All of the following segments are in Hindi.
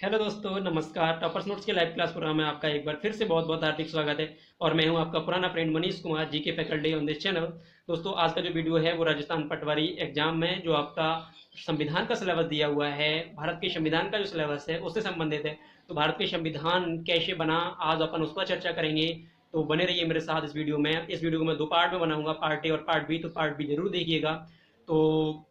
हेलो दोस्तों, नमस्कार। टॉपर्स नोट्स के लाइव क्लास प्रोग्राम में आपका एक बार फिर से बहुत बहुत हार्दिक स्वागत है। और मैं हूं आपका पुराना friend Manish Kumar, GK faculty on this channel. दोस्तों, आज का जो वीडियो है वो राजस्थान पटवारी एग्जाम में जो आपका संविधान का सिलेबस दिया हुआ है, भारत के संविधान का जो सिलेबस है उससे संबंधित है। तो भारत के संविधान कैसे बना, आज अपन उस पर चर्चा करेंगे। तो बने रहिए मेरे साथ इस वीडियो में। इस वीडियो को मैं दो पार्ट में बनाऊंगा, पार्ट ए और पार्ट बी। तो पार्ट बी जरूर देखिएगा। तो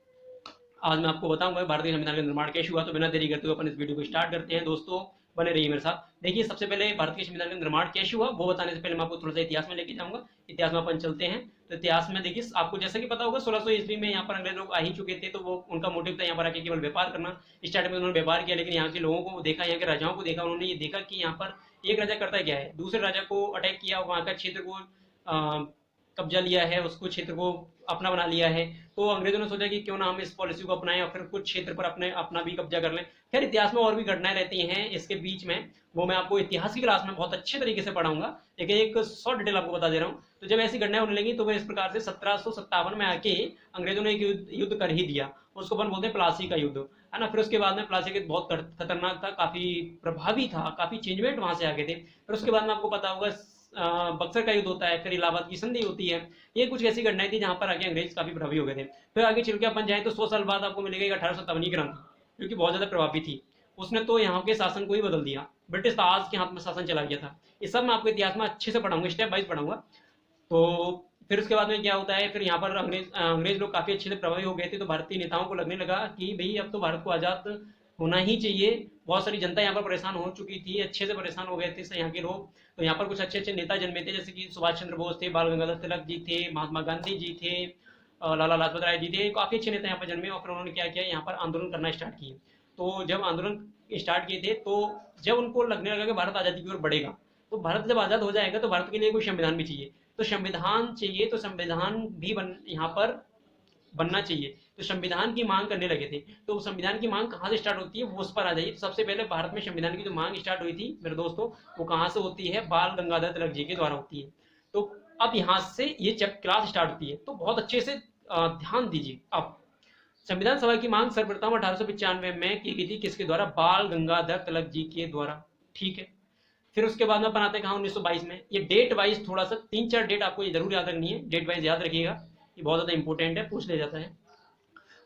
आज मैं आपको बताऊंगा भारतीय संविधान का निर्माण कैसे हुआ। तो बिना देरी करते हुए अपन इस वीडियो को स्टार्ट करते हैं। दोस्तों, बने रहिए मेरे साथ। देखिए, सबसे पहले भारतीय संविधान का निर्माण कैसे हुआ वो बताने से पहले मैं आपको थोड़ा सा इतिहास में लेके जाऊंगा। इतिहास में अपन चलते हैं। तो इतिहास में देखिए, आपको जैसा कि पता होगा 1600 ईस्वी में यहाँ पर अंग्रेज लोग आ ही चुके थे। तो वो उनका मोटिव था यहाँ पर आके केवल व्यापार करना। स्टार्टिंग में उन्होंने व्यापार किया, लेकिन यहाँ के लोगों को देखा, यहाँ के राजाओं को देखा। उन्होंने ये देखा कि यहाँ पर एक राजा करता क्या है, दूसरे राजा को अटैक किया, वहाँ का क्षेत्र को कब्जा लिया है, उसको क्षेत्र को अपना बना लिया है। तो अंग्रेजों ने सोचा कि क्यों ना हम इस पॉलिसी को अपनाएं और फिर कुछ क्षेत्र पर अपने अपना भी कब्जा कर लें। खैर, इतिहास में और भी घटनाएं रहती हैं इसके बीच में, वो मैं आपको इतिहास की क्लास में बहुत अच्छे तरीके से पढ़ाऊंगा। लेकिन एक शॉर्ट डिटेल आपको बता दे रहा हूँ। तो जब ऐसी घटनाएं होने लगी तो वह इस प्रकार से 1757 में आके अंग्रेजों ने एक युद्ध कर ही दिया। उसको अपन बोलते हैं प्लासी का युद्ध, है ना। फिर उसके बाद में प्लासी के बहुत खतरनाक था, काफी प्रभावी था, काफी चेंजमेंट वहां से आ गए थे। फिर उसके बाद में आपको पता होगा बक्सर का युद्ध होता है, फिर इलाहाबाद की संधि होती है। ये कुछ ऐसी घटनाएं थी जहां पर आगे अंग्रेज काफी प्रभावी हो गए थे। फिर आगे चल के अपन जाए तो 100 साल बाद आपको मिलेगा 1857 क्रांति, जो कि बहुत ज्यादा प्रभावी थी। उसने तो यहाँ के शासन को ही बदल दिया। ब्रिटिश ताज के हाथ में शासन चला गया था। इस सब मैं आपको इतिहास में अच्छे से पढ़ाऊंगा, स्टेप वाइज पढ़ाऊंगा। तो फिर उसके बाद में क्या होता है, फिर यहाँ पर अंग्रेज लोग काफी अच्छे से प्रभावी हो गए थे। तो भारतीय नेताओं को लगने लगा कि भाई अब तो भारत को आजाद होना ही चाहिए। बहुत सारी जनता यहाँ पर परेशान हो चुकी थी, अच्छे से परेशान हो गए थे यहाँ के लोग। तो यहाँ पर कुछ अच्छे अच्छे नेता जन्मे थे, जैसे कि सुभाष चंद्र बोस थे, बाल गंगाधर तिलक जी थे, महात्मा गांधी जी थे, लाला लाजपत राय जी थे। काफी अच्छे नेता यहाँ पर जन्मे और फिर उन्होंने क्या किया, यहाँ पर आंदोलन करना स्टार्ट किए। तो जब आंदोलन स्टार्ट किए थे, तो जब उनको लगने लगा कि भारत आजादी की ओर बढ़ेगा, तो भारत जब आजाद हो जाएगा तो भारत के लिए कोई संविधान भी चाहिए। तो संविधान चाहिए, तो संविधान भी यहाँ पर बनना चाहिए। तो संविधान की मांग करने लगे थे। तो संविधान की मांग कहाँ से स्टार्ट होती है वो उस पर आ जाइए। तो सबसे पहले भारत में संविधान की जो मांग स्टार्ट हुई थी मेरे दोस्तों, वो कहाँ से होती है, बाल गंगाधर तिलक जी के द्वारा होती है। तो अब यहाँ से ये जब क्लास स्टार्ट होती है तो बहुत अच्छे से ध्यान दीजिए। अब संविधान सभा की मांग सर्वप्रथम 1895 में की गई थी, किसके द्वारा, बाल गंगाधर तिलक जी के द्वारा। ठीक है। फिर उसके बाद में बनाते हैं कहा 1922 में। ये डेट वाइज थोड़ा सा 3-4 डेट आपको ये जरूर याद रखनी है, डेट वाइज याद रखिएगा, ये बहुत ज्यादा इंपॉर्टेंट है, पूछ लिया जाता है।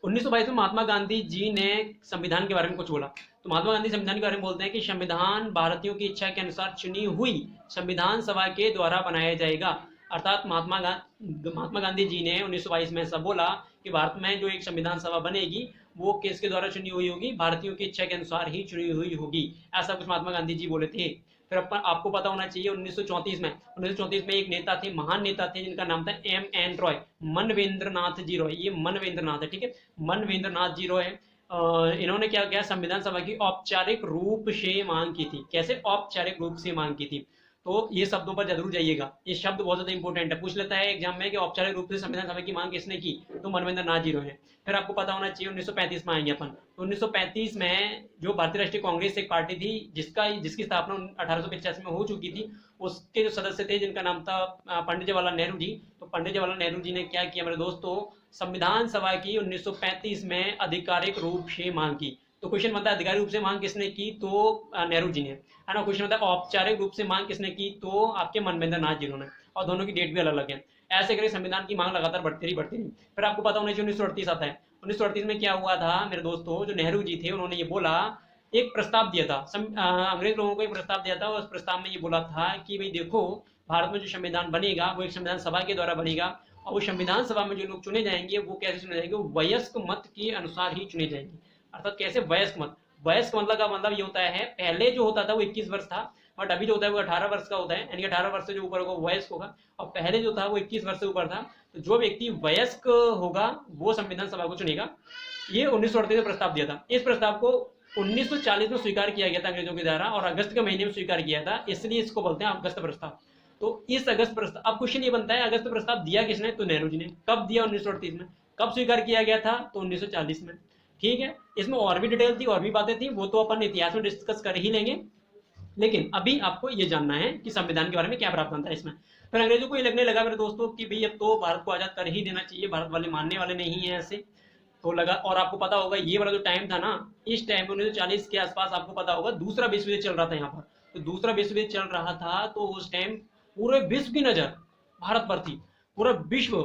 1922 में महात्मा गांधी जी ने संविधान के बारे में कुछ बोला। तो महात्मा गांधी संविधान के बारे में बोलते हैं कि संविधान भारतीयों की इच्छा के अनुसार चुनी हुई संविधान सभा के द्वारा बनाया जाएगा। अर्थात महात्मा गांधी जी ने 1922 में ऐसा बोला कि भारत में जो एक संविधान सभा बनेगी वो किसके द्वारा चुनी हुई होगी, भारतीयों की इच्छा के अनुसार ही चुनी हुई होगी। ऐसा कुछ महात्मा गांधी जी बोले थे। फिर आपको पता होना चाहिए 1934 में एक नेता थे, महान नेता थे, जिनका नाम था M.N. रॉय, मनवेंद्र नाथ जी रॉय। ये मनवेंद्र नाथ है, ठीक है, मनवेंद्र नाथ जी रॉय। इन्होंने क्या किया, संविधान सभा की औपचारिक रूप से मांग की थी। कैसे औपचारिक रूप से मांग की थी, तो ये शब्दों पर जरूर जाइएगा, ये शब्द बहुत ज्यादा इंपॉर्टेंट है, पूछ लेता है एग्जाम में कि औपचारिक रूप से संविधान सभा की मांग किसने की, तो मनवेंद्र नाथ जी रॉय है। फिर आपको पता होना चाहिए 1935 में आएंगे अपन। तो 1935 में जो भारतीय राष्ट्रीय कांग्रेस एक पार्टी थी जिसकी स्थापना 1885 में हो चुकी थी, उसके जो सदस्य थे जिनका नाम था पंडित जवाहरलाल नेहरू जी। तो पंडित जवाहरलाल नेहरू जी ने क्या किया मेरे दोस्तों, संविधान सभा की 1935 में आधिकारिक रूप से मांग की। तो क्वेश्चन बनता है आधिकारिक रूप से मांग किसने की, तो नेहरू जी ने, है ना। क्वेश्चन होता है औपचारिक रूप से मांग किसने की, तो आपके मनवेंद्र नाथ जी ने। और दोनों की डेट भी अलग अलग है। ऐसे करके संविधान की मांग लगातार बढ़ती रही। फिर आपको पता होना चाहिए 1938 आता है। 1938 में क्या हुआ था मेरे दोस्तों, जो नेहरू जी थे उन्होंने ये बोला, एक प्रस्ताव दिया था, अंग्रेज लोगों को एक प्रस्ताव दिया था। और उस प्रस्ताव में ये बोला था कि भाई देखो, भारत में जो संविधान बनेगा वो एक संविधान सभा के द्वारा बनेगा। और वो संविधान सभा में जो लोग चुने जाएंगे वो कैसे चुने जाएंगे, वो वयस्क मत के अनुसार ही चुने जाएंगे। अर्थात कैसे, वयस्क मत। वयस्क मतलब का मतलब ये होता है, पहले जो होता था वो 21 वर्ष था, बट अभी जो होता है वो 18 वर्ष का होता है, यानी कि 18 वर्ष से जो ऊपर होगा वो वयस्क होगा। और पहले जो था वो 21 वर्ष से ऊपर था। तो जो व्यक्ति वयस्क होगा वो संविधान सभा को चुनेगा। ये 1938 में प्रस्ताव दिया था। इस प्रस्ताव को 1940 में स्वीकार किया गया था अंग्रेजों के द्वारा, और अगस्त के महीने में स्वीकार किया था, इसलिए इसको बोलते हैं अगस्त प्रस्ताव। तो इस अगस्त प्रस्ताव, अब क्वेश्चन ये बनता है अगस्त प्रस्ताव दिया किसने, तो नेहरू जी ने। कब दिया, 1938 में। कब स्वीकार किया गया था, तो 1940 में। ठीक है। इसमें और भी डिटेल थी, और भी बातें थी, वो तो अपन इतिहास में डिस्कस कर ही लेंगे। लेकिन अभी आपको ये जानना है कि संविधान के बारे में क्या प्रावधान था इसमें। फिर अंग्रेजों को ये लगने लगा मेरे दोस्तों कि भाई अब तो भारत को आजाद कर ही देना चाहिए, भारत वाले मानने वाले नहीं है ऐसे। तो लगा, और आपको पता होगा ये वाला जो टाइम था ना, इस टाइम 1940 के आसपास आपको पता होगा दूसरा विश्व युद्ध चल रहा था यहाँ पर। तो दूसरा विश्व युद्ध चल रहा था, तो उस टाइम पूरे विश्व की नजर भारत पर थी। पूरा विश्व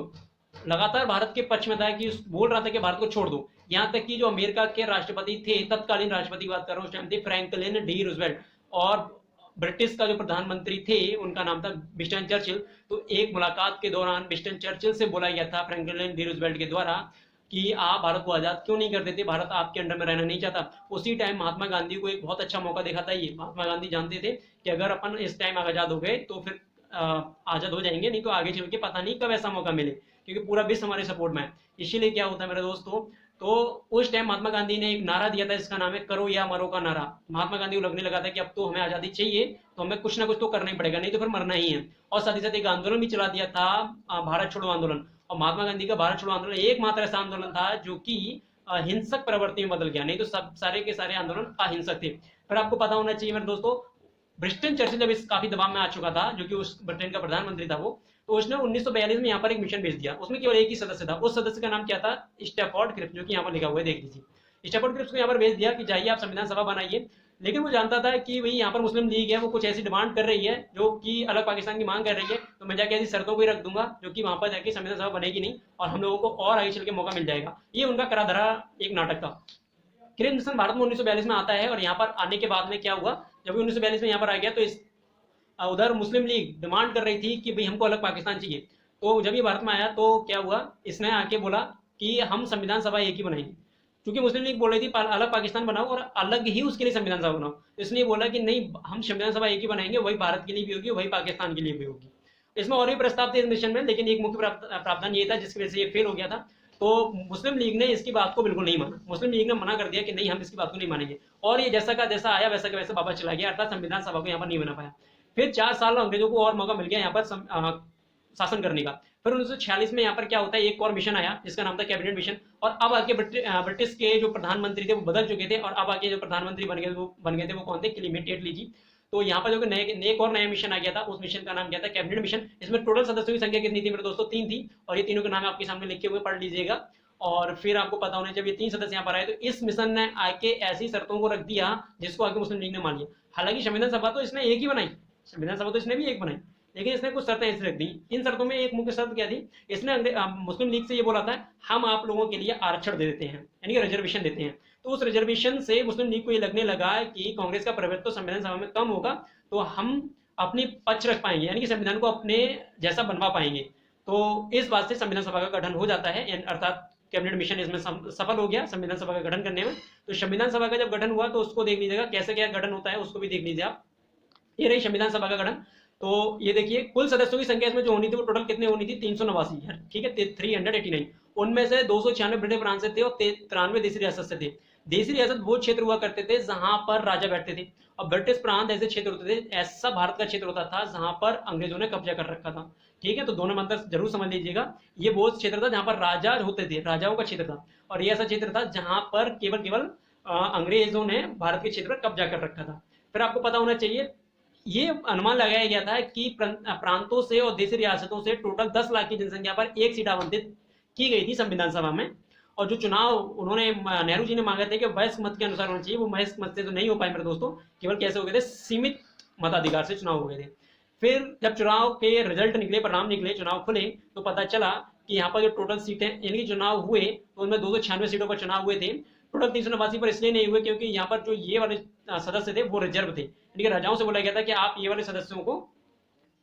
लगातार भारत के पक्ष में था, कि बोल रहा था कि भारत को छोड़ दो। यहाँ तक कि जो अमेरिका के राष्ट्रपति थे, तत्कालीन राष्ट्रपति की बात कर रहा हूँ, उस टाइम थे फ्रैंकलिन डी रूजवेल्ट, और ब्रिटिश का जो प्रधानमंत्री थे उनका नाम था विंस्टन चर्चिल। तो एक मुलाकात के दौरान विंस्टन चर्चिल से बोला गया था फ्रैंकलिन डी रूजवेल्ट के द्वारा कि आप भारत को आजाद क्यों नहीं कर देते, भारत आपके अंडर में रहना नहीं चाहता। उसी टाइम महात्मा गांधी को एक बहुत अच्छा मौका देखा था ये। महात्मा गांधी जानते थे कि अगर अपन इस टाइम आजाद हो गए तो फिर आजाद हो जाएंगे, नहीं तो आगे चल के पता नहीं कब ऐसा मौका मिले, क्योंकि पूरा विश्व हमारे सपोर्ट में है। इसीलिए क्या होता है मेरे दोस्तों, तो उस टाइम महात्मा गांधी ने एक नारा दिया था, इसका नाम है करो या मरो का नारा। महात्मा गांधी को लगने लगा था कि अब तो हमें आजादी चाहिए, तो हमें कुछ ना कुछ तो करना ही पड़ेगा, नहीं तो फिर मरना ही है। और साथ ही साथ एक आंदोलन भी चला दिया था, भारत छोड़ो आंदोलन। और महात्मा गांधी का भारत छोड़ो आंदोलन एकमात्र ऐसा आंदोलन था जो कि हिंसक प्रवृत्ति में बदल गया, नहीं तो सब सारे के सारे आंदोलन अहिंसक थे। फिर आपको पता होना चाहिए मेरे दोस्तों, ब्रिस्टन चर्चिल जब इस काफी दबाव में आ चुका था, जो कि उस ब्रिटेन का प्रधानमंत्री था वो, तो उसने 1942 में यहाँ पर एक मिशन भेज दिया। उसमें केवल एक ही सदस्य था, उस सदस्य का नाम क्या था, स्टैफोर्ड क्रिप्स, जो कि यहाँ पर लिखा हुआ है, देख लीजिए। स्टैफोर्ड क्रिप्स को यहाँ पर भेज दिया कि जाइए आप संविधान सभा बनाइए। लेकिन वो जानता था कि भाई यहाँ पर मुस्लिम लीग है, वो कुछ ऐसी डिमांड कर रही है जो कि अलग पाकिस्तान की मांग कर रही है, तो मैं जाके ऐसी शर्तों को ही रख दूंगा जो कि वहां पर जाके संविधान सभा बनेगी नहीं, और हम लोगों को और आगे चल के मौका मिल जाएगा। ये उनका करा धरा एक नाटक था। क्रिप्स मिशन भारत में 1942 में आता है, और यहाँ पर आने के बाद में क्या हुआ, जब 1942 में यहाँ पर आ गया, तो इस उधर मुस्लिम लीग डिमांड कर रही थी कि भाई हमको अलग पाकिस्तान चाहिए। तो जब ये भारत में आया तो क्या हुआ, इसने आके बोला कि हम संविधान सभा एक ही बनाएंगे, क्योंकि मुस्लिम लीग बोल रही थी अलग पाकिस्तान बनाओ और अलग ही उसके लिए संविधान सभा बनाओ। तो इसने बोला कि नहीं, हम संविधान सभा एक ही बनाएंगे, वही भारत के लिए भी होगी, वही पाकिस्तान के लिए भी होगी। इसमें और भी प्रस्ताव थे इस मिशन में, लेकिन एक मुख्य प्रावधान ये था जिसकी वजह से ये फेल हो गया था। तो मुस्लिम लीग ने इसकी बात को बिल्कुल नहीं माना। मुस्लिम लीग ने मना कर दिया कि नहीं, हम इसकी बात को नहीं मानेंगे, और ये जैसा का जैसा आया वैसा का वैसा वापस चला गया, अर्थात संविधान सभा को यहाँ पर नहीं बना पाया। फिर 4 साल अंग्रेजों को और मौका मिल गया यहाँ पर शासन करने का। फिर 1946 में यहाँ पर क्या होता है, एक और मिशन आया जिसका नाम था कैबिनेट मिशन, और अब आके ब्रिटिश के जो प्रधानमंत्री थे वो बदल चुके थे, और अब आके जो प्रधानमंत्री बन गए थे वो कौन थे, क्लेमेंट एटली। तो यहाँ पर जो एक और नया मिशन आ गया था, उस मिशन का नाम क्या था, कैबिनेट मिशन। इसमें टोटल सदस्यों की संख्या कितनी थी मेरे दोस्तों, 3 थी, और ये तीनों के नाम आपके सामने लिखे हुए, पढ़ लीजिएगा। और फिर आपको पता होना चाहिए, जब ये 3 सदस्य यहाँ पर आए तो इस मिशन ने आके ऐसी शर्तों को रख दिया जिसको आगे मुस्लिम लीग ने मान लिया। हालांकि संविधान सभा तो इसने एक ही बनाई, संविधान सभा तो इसने भी एक बनाई, लेकिन इसने कुछ शर्तें ऐसी रख दी। इन शर्तों में एक मुख्य शर्त क्या थी, इसने मुस्लिम लीग से ये बोला था, हम आप लोगों के लिए आरक्षण दे देते हैं, यानी कि रिजर्वेशन देते हैं। तो उस रिजर्वेशन से मुस्लिम लीग को ये लगने लगा कि कांग्रेस का प्रभुत्व तो संविधान सभा में कम होगा, तो हम अपनी पक्ष रख पाएंगे, यानी कि संविधान को अपने जैसा बनवा पाएंगे। तो इस बात से संविधान सभा का गठन हो जाता है, अर्थात कैबिनेट मिशन इसमें सफल हो गया संविधान सभा का गठन करने में। तो संविधान सभा का जब गठन हुआ तो उसको देख लीजिएगा कैसे क्या गठन होता है, उसको भी देख लीजिए आप। ये रही संविधान सभा का गठन। तो ये देखिए, कुल सदस्यों की संख्या इसमें जो होनी थी वो टोटल कितने होनी थी, 389, ठीक है, 389। उनमें से 296 ब्रिटिश प्रांत से थे और 93 देसी रियासत से थे। देसी रियासत वो क्षेत्र हुआ करते थे जहां पर राजा बैठते थे, और ब्रिटिश प्रांत ऐसे क्षेत्र होते थे, ऐसा भारत का क्षेत्र होता था जहां पर अंग्रेजों ने कब्जा कर रखा था। ठीक है, तो दोनों में अंतर जरूर समझ लीजिएगा। ये वो क्षेत्र था जहां पर राजा होते थे, राजाओं का क्षेत्र था, और ये ऐसा क्षेत्र था जहां पर केवल अंग्रेजों ने भारत के क्षेत्र पर कब्जा कर रखा था। फिर आपको पता होना चाहिए, ये अनुमान लगाया गया था कि प्रांतों से और देशी रियासतों से टोटल 10 लाख की जनसंख्या पर एक सीट आवंटित की गई थी संविधान सभा में। और जो चुनाव उन्होंने नेहरू जी ने मांगे थे कि वयस्क मत के अनुसार होना चाहिए, वो वयस्क मत से तो नहीं हो पाए मेरे दोस्तों, केवल कैसे हो गए थे, सीमित मताधिकार से चुनाव हो गए थे। फिर जब चुनाव के रिजल्ट निकले, परिणाम निकले, चुनाव खुले, तो पता चला कि यहाँ पर जो टोटल सीटें यानी कि चुनाव हुए तो उनमें 296 सीटों पर चुनाव हुए थे। टोटल 389 पर इसलिए नहीं हुए क्योंकि यहाँ पर जो ये वाले सदस्य थे वो रिजर्व थे, यानी कि राजाओं से बोला गया था कि आप ये वाले सदस्यों को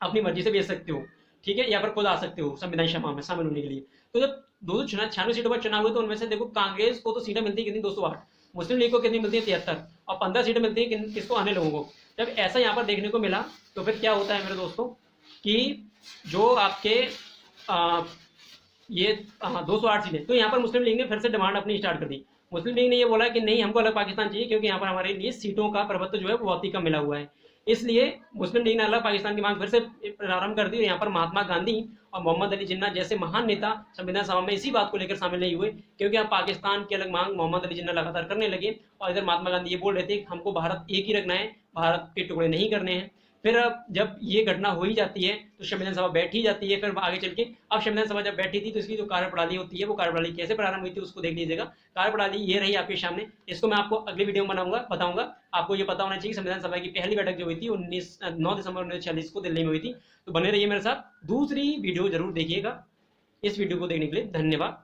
अपनी मर्जी से भेज सकते हो, ठीक है, या फिर खुद आ सकते हो संविधान सभा में शामिल होने के लिए। तो जब 296 सीटों पर चुनाव हुए तो उनमें से देखो, कांग्रेस को तो सीटें मिलती है कितनी, 208, मुस्लिम लीग को कितनी मिलती है, 73, और 15 सीटें मिलती है किसको, अन्य लोगों को। जब ऐसा यहाँ पर देखने को मिला तो फिर क्या होता है मेरे दोस्तों कि जो आपके ये 208 सीटें, तो यहाँ पर मुस्लिम लीग ने फिर से डिमांड अपनी स्टार्ट कर दी। मुस्लिम लीग ने ये बोला कि नहीं, हमको अलग पाकिस्तान चाहिए, क्योंकि यहाँ पर हमारे लिए सीटों का प्रभुत्व जो है वो बहुत ही कम मिला हुआ है। इसलिए मुस्लिम लीग ने अलग पाकिस्तान की मांग फिर से प्रारंभ कर दी। यहाँ पर महात्मा गांधी और मोहम्मद अली जिन्ना जैसे महान नेता संविधान सभा में इसी बात को लेकर शामिल नहीं हुए, क्योंकि अब पाकिस्तान की अलग मांग मोहम्मद अली जिन्ना लगातार करने लगे, और इधर महात्मा गांधी ये बोल रहे थे कि हमको भारत एक ही रखना है, भारत के टुकड़े नहीं करने हैं। फिर जब ये घटना हो ही जाती है तो संविधान सभा बैठ ही जाती है। फिर आगे चल के अब संविधान सभा जब बैठी थी तो इसकी जो कार्यप्रणाली होती है वो कार्यप्रणाली कैसे प्रारंभ हुई थी उसको देख लीजिएगा। कार्यप्रणाली ये रही आपके सामने, इसको मैं आपको अगली वीडियो में बताऊंगा। आपको ये पता होना चाहिए कि संविधान सभा की पहली बैठक जो हुई थी 9 दिसंबर 1946 को दिल्ली में हुई थी। तो बने रहिए मेरे साथ, दूसरी वीडियो जरूर देखिएगा। इस वीडियो को देखने के लिए धन्यवाद।